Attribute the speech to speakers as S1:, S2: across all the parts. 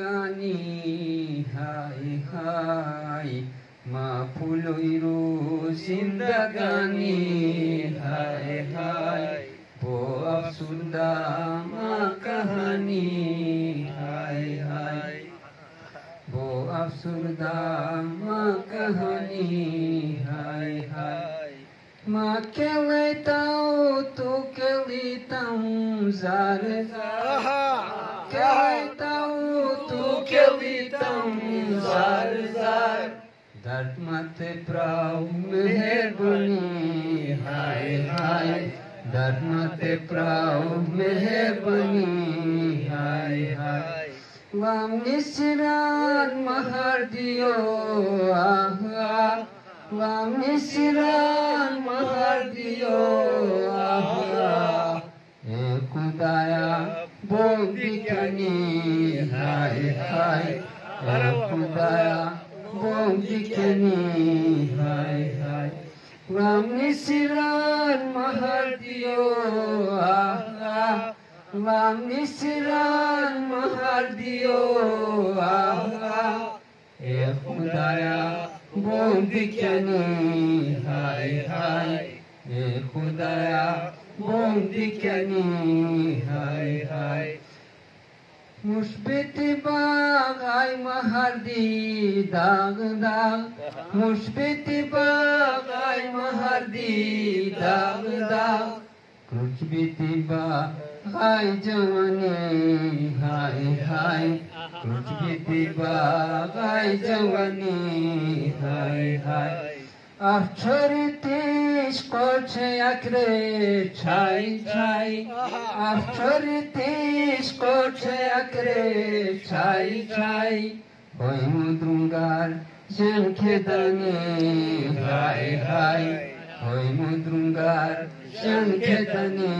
S1: sindagani hai hai mapuloiru sindagani hai hai bo absurda makahani hai hai bo absurda makahani hai hai ma kelitau tu kelitau zar zar kelitau tu kelitau zar zar dard mate prau meherbani hai hai dard mate prau meherbani hai hai lam nisiran mahardio ah lam nisiran mahardio ah Khudaya bondikani hai hai Khudaya bondikani hai hai lam nisiran mahardio ah lam nisiran mahardio ah Khudaya bondikani hai hai Khudaya bondikani hai hai Mushbiti bagai mahardi dag dag Mushbiti bagai mahardi dag dag Kuchbiti bagai jawani hai hai Kuchbiti bagai jawani hai hai Afteritish korche akre chai chai Afteritish korche akre chai chai Hoy mudrungar jankhedani hai hai Hoy mudrungar jankhedani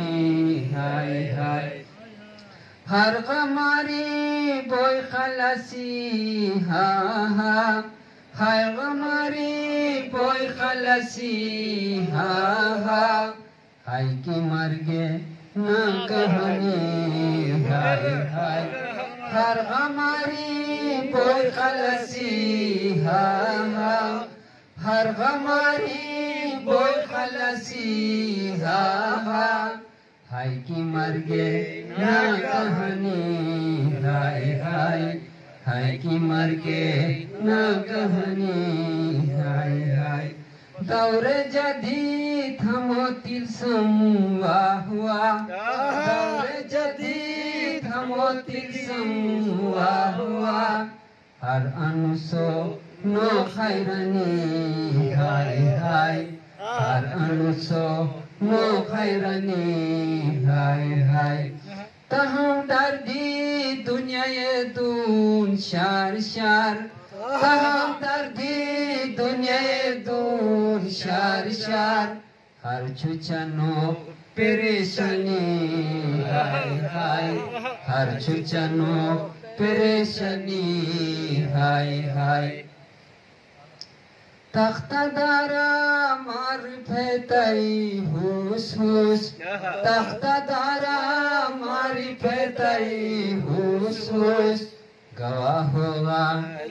S1: hai hai Har gamari boy khalasi ha ha Har gamari boy khalasi ha ha Hai ki marge na kahani hai hai Har gamari boy khalasi ha ha Har gamari boy khalasi ha ha Hai ki marge na kahani hai hai Hai ki marge na kahani hai hai Daure jadi thamo tilsam wah wah Daure jadi thamo tilsam wah wah Har anuso no khairani hai hai Har anuso no khairani hai hai Taham dardi dunya ye dun shar shar Taham dardi dunya ye dun shar shar Har chuchano pereshani hai hai Har chuchano pereshani hai hai Takhtadara marifetai hus hus Takhtadara marifetai hus hus Gawah hoga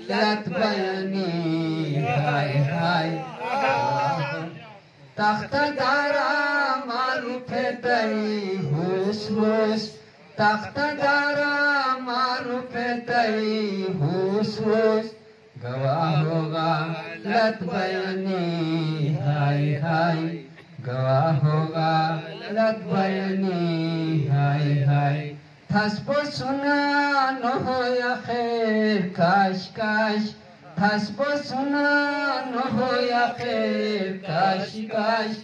S1: lat bayani hai hai Takhtadara marifetai hus hus Takhtadara marifetai hus hus Gawah hoga lat bayani hai hai Gawah hoga lat bayani hai hai Thaspo suna no hoya khair kash kash Thaspo suna no hoya khair kash kash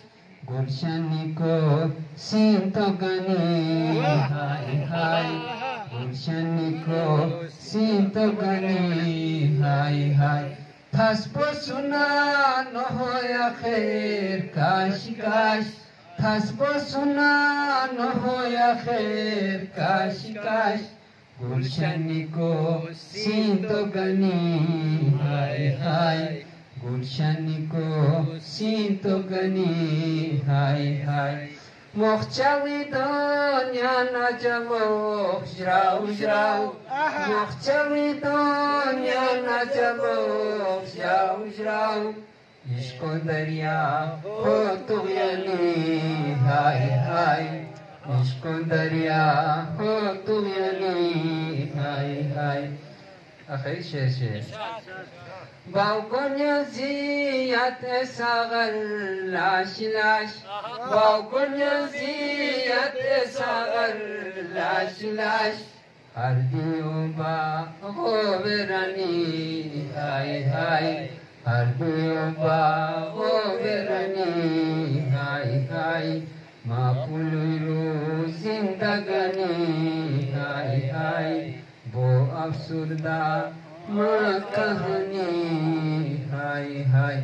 S1: Gulshani ko sinto gani hai hai Gulshani ko sinto gani hai hai Thaspo suna no hoya khair kash kash Thaspo suna no hoya khair kash kash Gulshani ko sinto gani hai hai Gulshani ko sinto gani hai hai Mochchawi donya na jalo jrau jrau. Mochchawi donya na jalo jrau jrau. Ishko darya ho tughyani hai hai. Ishko darya ho tughyani hai hai. Akhir शेर Balkonya ziyat esagar lash lash. Balkonya ziyat esagar lash lash. Hardiyo ba goberani hai hai. Hardiyo ba goberani hai hai. Mapuluru zindagani hai hai. वो अफसुरदा माँ कहानी हाय हाय।